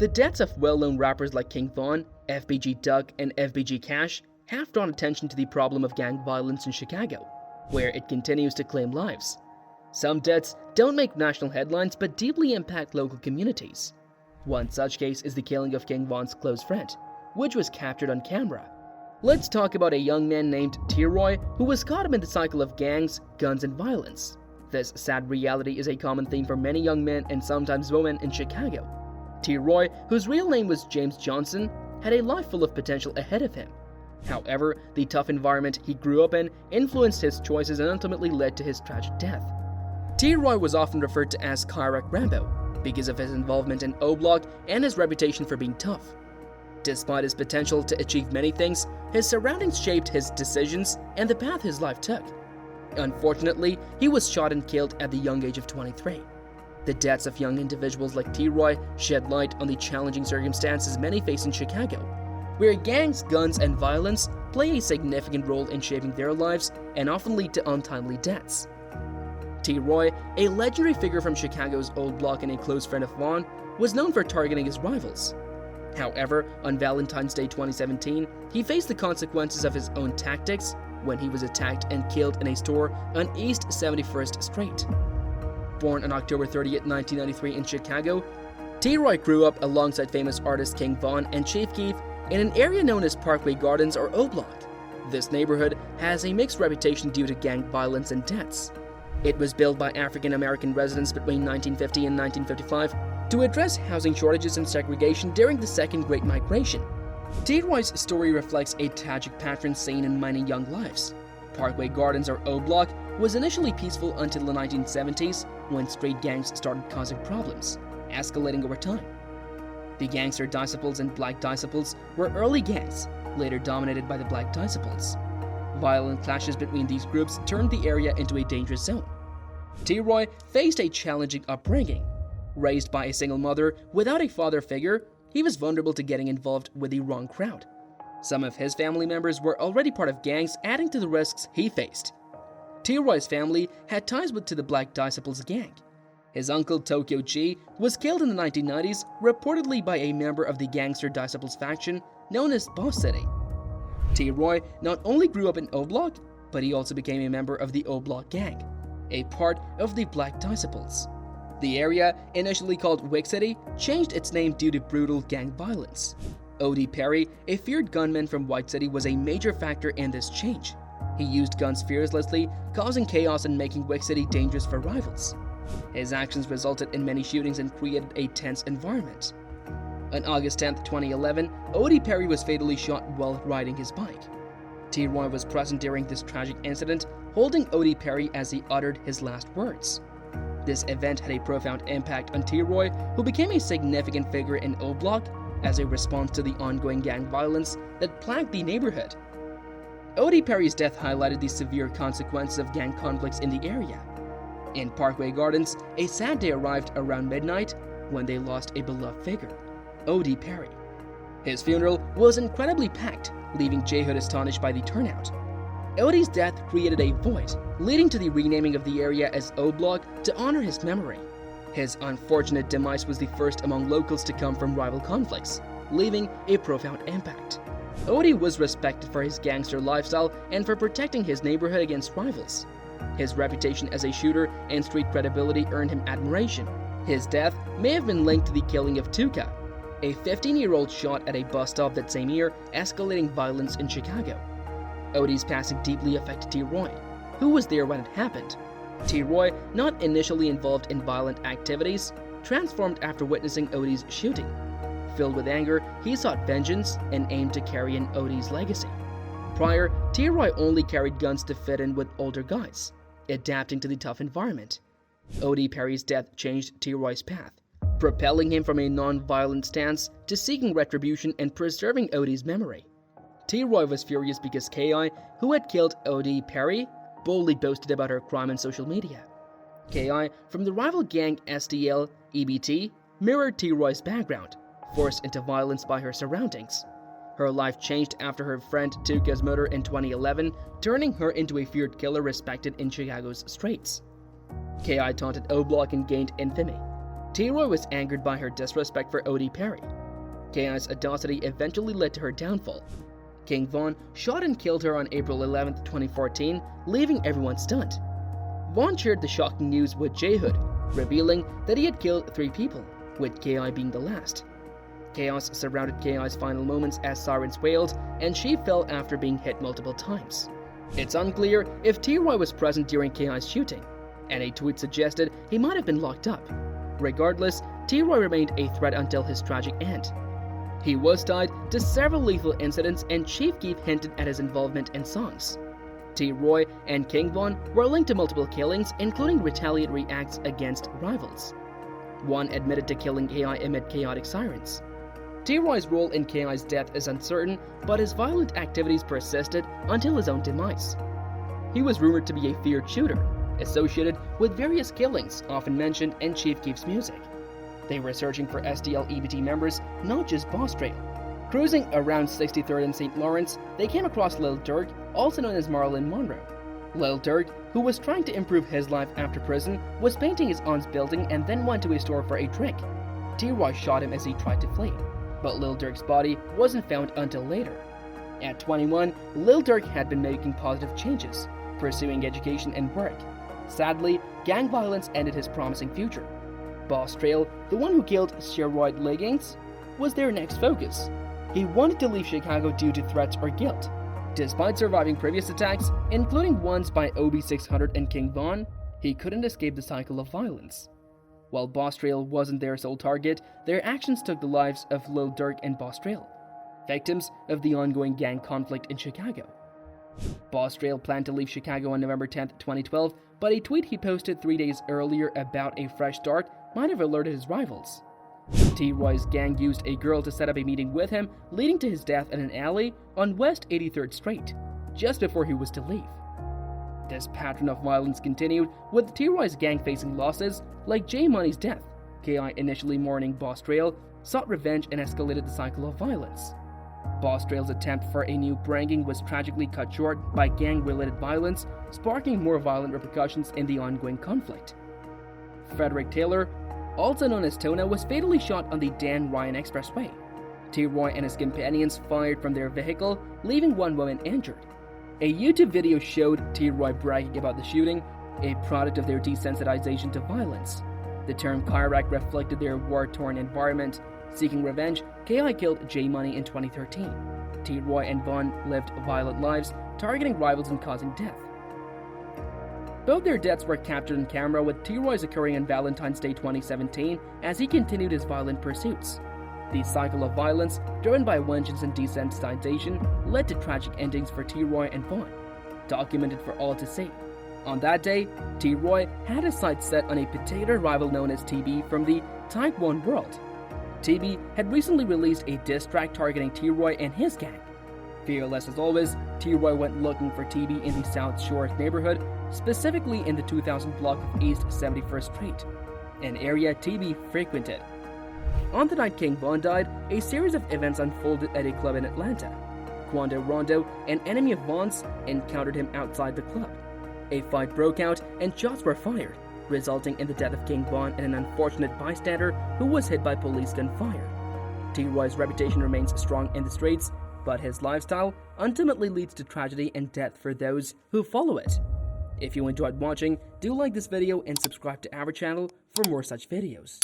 The deaths of well-known rappers like King Von, FBG Duck, and FBG Cash have drawn attention to the problem of gang violence in Chicago, where it continues to claim lives. Some deaths don't make national headlines but deeply impact local communities. One such case is the killing of King Von's close friend, which was captured on camera. Let's talk about a young man named T-Roy who was caught up in the cycle of gangs, guns, and violence. This sad reality is a common theme for many young men and sometimes women in Chicago. T-Roy, whose real name was James Johnson, had a life full of potential ahead of him. However, the tough environment he grew up in influenced his choices and ultimately led to his tragic death. T-Roy was often referred to as Chiraq Rambo because of his involvement in O-Block and his reputation for being tough. Despite his potential to achieve many things, his surroundings shaped his decisions and the path his life took. Unfortunately, he was shot and killed at the young age of 23. The deaths of young individuals like T-Roy shed light on the challenging circumstances many face in Chicago, where gangs, guns, and violence play a significant role in shaping their lives and often lead to untimely deaths. T-Roy, a legendary figure from Chicago's old block and a close friend of Von, was known for targeting his rivals. However, on Valentine's Day 2017, he faced the consequences of his own tactics when he was attacked and killed in a store on East 71st Street. Born on October 30, 1993 in Chicago, T-Roy grew up alongside famous artists King Von and Chief Keef in an area known as Parkway Gardens or O-Block. This neighborhood has a mixed reputation due to gang violence and deaths. It was built by African American residents between 1950 and 1955 to address housing shortages and segregation during the Second Great Migration. T-Roy's story reflects a tragic pattern seen in many young lives. Parkway Gardens or O-Block was initially peaceful until the 1970s when street gangs started causing problems, escalating over time. The Gangster Disciples and Black Disciples were early gangs, later dominated by the Black Disciples. Violent clashes between these groups turned the area into a dangerous zone. T-Roy faced a challenging upbringing. Raised by a single mother without a father figure, he was vulnerable to getting involved with the wrong crowd. Some of his family members were already part of gangs, adding to the risks he faced. T-Roy's family had ties to the Black Disciples gang. His uncle Tokyo G was killed in the 1990s, reportedly by a member of the Gangster Disciples faction known as Boss City. T-Roy not only grew up in O-Block, but he also became a member of the O-Block gang, a part of the Black Disciples. The area, initially called Wick City, changed its name due to brutal gang violence. O.D. Perry, a feared gunman from White City, was a major factor in this change. He used guns fearlessly, causing chaos and making Wick City dangerous for rivals. His actions resulted in many shootings and created a tense environment. On August 10, 2011, O.D. Perry was fatally shot while riding his bike. T-Roy was present during this tragic incident, holding O.D. Perry as he uttered his last words. This event had a profound impact on T-Roy, who became a significant figure in O-Block as a response to the ongoing gang violence that plagued the neighborhood. O.D. Perry's death highlighted the severe consequences of gang conflicts in the area. In Parkway Gardens, a sad day arrived around midnight when they lost a beloved figure, O.D. Perry. His funeral was incredibly packed, leaving J-Hood astonished by the turnout. O.D.'s death created a void, leading to the renaming of the area as O-Block to honor his memory. His unfortunate demise was the first among locals to come from rival conflicts, leaving a profound impact. O.D. was respected for his gangster lifestyle and for protecting his neighborhood against rivals. His reputation as a shooter and street credibility earned him admiration. His death may have been linked to the killing of Tuka, a 15-year-old shot at a bus stop that same year, escalating violence in Chicago. O.D.'s passing deeply affected T-Roy, who was there when it happened. T-Roy, not initially involved in violent activities, transformed after witnessing O.D.'s shooting. Filled with anger, he sought vengeance and aimed to carry in O.D.'s legacy. Prior, T-Roy only carried guns to fit in with older guys, adapting to the tough environment. O.D. Perry's death changed T-Roy's path, propelling him from a non-violent stance to seeking retribution and preserving O.D.'s memory. T-Roy was furious because K.I., who had killed O.D. Perry, boldly boasted about her crime on social media. K.I., from the rival gang STL EBT, mirrored T-Roy's background, forced into violence by her surroundings. Her life changed after her friend Tuka's murder in 2011, turning her into a feared killer respected in Chicago's streets. K.I. taunted O-Block and gained infamy. T-Roy was angered by her disrespect for Odie Perry. KI's audacity eventually led to her downfall. King Von shot and killed her on April 11, 2014, leaving everyone stunned. Von shared the shocking news with J-Hood, revealing that he had killed 3 people, with KI being the last. Chaos surrounded KI's final moments as sirens wailed, and she fell after being hit multiple times. It's unclear if T-Roy was present during KI's shooting, and a tweet suggested he might have been locked up. Regardless, T-Roy remained a threat until his tragic end. He was tied to several lethal incidents, and Chief Keef hinted at his involvement in songs. T-Roy and King Von were linked to multiple killings, including retaliatory acts against rivals. One admitted to killing KI amid chaotic sirens. T-Roy's role in KI's death is uncertain, but his violent activities persisted until his own demise. He was rumored to be a feared shooter, associated with various killings often mentioned in Chief Keef's music. They were searching for STL EBT members, not just Boss Trail. Cruising around 63rd and St. Lawrence, they came across Lil Durk, also known as Marilyn Monroe. Lil Durk, who was trying to improve his life after prison, was painting his aunt's building and then went to a store for a drink. T-Roy shot him as he tried to flee, but Lil Durk's body wasn't found until later. At 21, Lil Durk had been making positive changes, pursuing education and work. Sadly, gang violence ended his promising future. Boss Trail, the one who killed Steroid Leggings, was their next focus. He wanted to leave Chicago due to threats or guilt. Despite surviving previous attacks, including ones by OB600 and King Von, he couldn't escape the cycle of violence. While Boss Trail wasn't their sole target, their actions took the lives of Lil Durk and Boss Trail, victims of the ongoing gang conflict in Chicago. Boss Trail planned to leave Chicago on November 10, 2012, but a tweet he posted 3 days earlier about a fresh start might have alerted his rivals. T-Roy's gang used a girl to set up a meeting with him, leading to his death in an alley on West 83rd Street, just before he was to leave. This pattern of violence continued, with T-Roy's gang facing losses, like J Money's death. KI, initially mourning Boss Trail, sought revenge and escalated the cycle of violence. Boss Trail's attempt for a new branding was tragically cut short by gang-related violence, sparking more violent repercussions in the ongoing conflict. Frederick Taylor, also known as Tona, was fatally shot on the Dan Ryan Expressway. T-Roy and his companions fired from their vehicle, leaving one woman injured. A YouTube video showed T-Roy bragging about the shooting, a product of their desensitization to violence. The term Chirac reflected their war-torn environment. Seeking revenge, KI killed J Money in 2013. T-Roy and Von lived violent lives, targeting rivals and causing death. Both their deaths were captured on camera, with T-Roy's occurring on Valentine's Day 2017 as he continued his violent pursuits. The cycle of violence, driven by vengeance and desensitization, led to tragic endings for T-Roy and Von, documented for all to see. On that day, T-Roy had his sights set on a particular rival known as TB from the Type 1 world. TB had recently released a diss track targeting T-Roy and his gang. Fearless as always, T-Roy went looking for TB in the South Shore neighborhood, specifically in the 2000 block of East 71st Street, an area TB frequented. On the night King Von died, a series of events unfolded at a club in Atlanta. Quando Rondo, an enemy of Von's, encountered him outside the club. A fight broke out and shots were fired, resulting in the death of King Von and an unfortunate bystander who was hit by police gunfire. T-Roy's reputation remains strong in the streets, but his lifestyle ultimately leads to tragedy and death for those who follow it. If you enjoyed watching, do like this video and subscribe to our channel for more such videos.